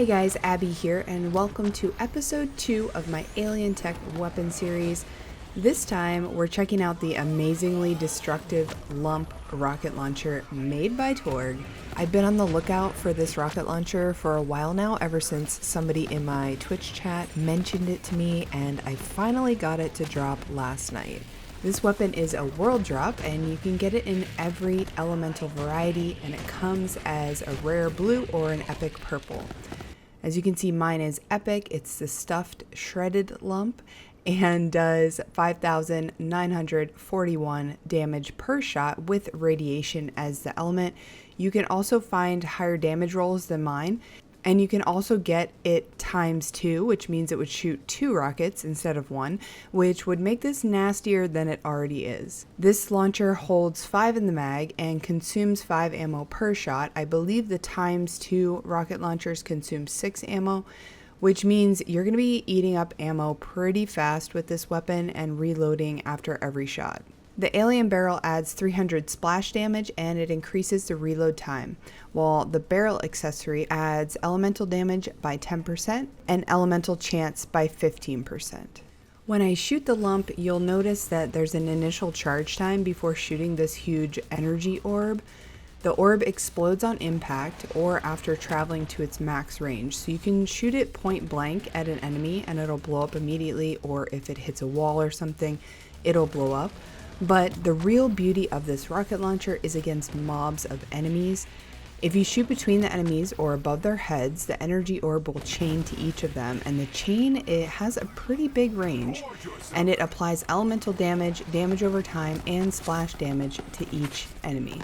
Hey guys, Abby here, and welcome to episode 2 of my Alien Tech weapon series. This time, we're checking out the amazingly destructive lump rocket launcher made by Torgue. I've been on the lookout for this rocket launcher for a while now, ever since somebody in my Twitch chat mentioned it to me, and I finally got it to drop last night. This weapon is a world drop, and you can get it in every elemental variety, and it comes as a rare blue or an epic purple. As you can see, mine is epic. It's the stuffed shredded lump and does 5,941 damage per shot with radiation as the element. You can also find higher damage rolls than mine, and you can also get it ×2, which means it would shoot 2 rockets instead of 1, which would make this nastier than it already is. This launcher holds 5 in the mag and consumes 5 ammo per shot. I believe the ×2 rocket launchers consume 6 ammo, which means you're going to be eating up ammo pretty fast with this weapon and reloading after every shot. The alien barrel adds 300 splash damage and it increases the reload time, while the barrel accessory adds elemental damage by 10% and elemental chance by 15%. When I shoot the lump, you'll notice that there's an initial charge time before shooting this huge energy orb. The orb explodes on impact or after traveling to its max range, so you can shoot it point blank at an enemy and it'll blow up immediately, or if it hits a wall or something, it'll blow up. But the real beauty of this rocket launcher is against mobs of enemies. If you shoot between the enemies or above their heads, the energy orb will chain to each of them, and the chain, it has a pretty big range, and it applies elemental damage, damage over time, and splash damage to each enemy.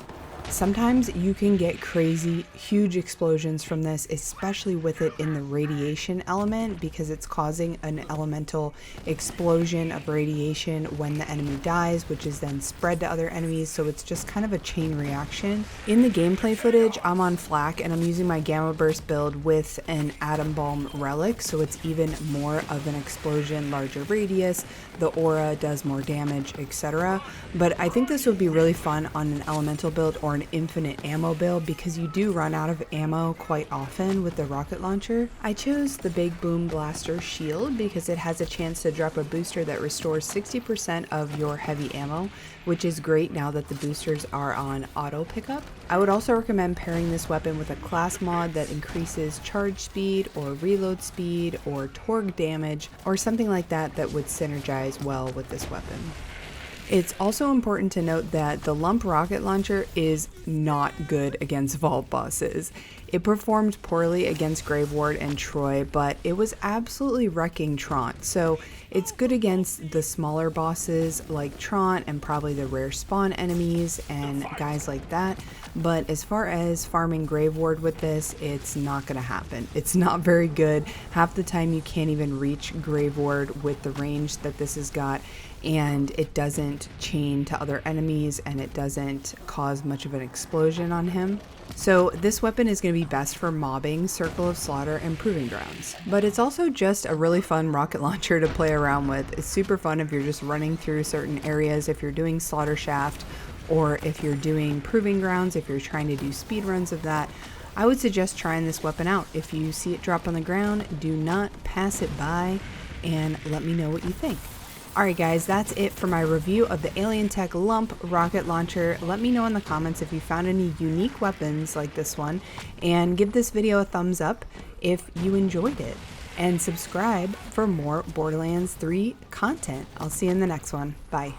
Sometimes you can get crazy, huge explosions from this, especially with it in the radiation element, because it's causing an elemental explosion of radiation when the enemy dies, which is then spread to other enemies, so it's just kind of a chain reaction. In the gameplay footage, I'm on flak and I'm using my Gamma Burst build with an Atom Bomb relic, so it's even more of an explosion, larger radius, the aura does more damage, etc. But I think this would be really fun on an elemental build or an infinite ammo build, because you do run out of ammo quite often with the rocket launcher. I chose the Big Boom Blaster Shield because it has a chance to drop a booster that restores 60% of your heavy ammo, which is great now that the boosters are on auto pickup. I would also recommend pairing this weapon with a class mod that increases charge speed or reload speed or Torgue damage or something like that that would synergize well with this weapon. It's also important to note that the lump rocket launcher is not good against vault bosses. It performed poorly against Grave Ward and Troy, but it was absolutely wrecking Trant, so it's good against the smaller bosses like Trant and probably the rare spawn enemies and guys like that. But as far as farming Grave Ward with this, it's not going to happen. It's not very good. Half the time you can't even reach Grave Ward with the range that this has got, and it doesn't chain to other enemies and it doesn't cause much of an explosion on him. So this weapon is going to be best for mobbing, Circle of Slaughter, and Proving Grounds. But it's also just a really fun rocket launcher to play around with. It's super fun if you're just running through certain areas, if you're doing Slaughter Shaft, or if you're doing Proving Grounds, if you're trying to do speed runs of that. I would suggest trying this weapon out. If you see it drop on the ground, do not pass it by and let me know what you think. Alright guys, that's it for my review of the Alien Tech Lump rocket launcher. Let me know in the comments if you found any unique weapons like this one, and give this video a thumbs up if you enjoyed it. And subscribe for more Borderlands 3 content. I'll see you in the next one. Bye.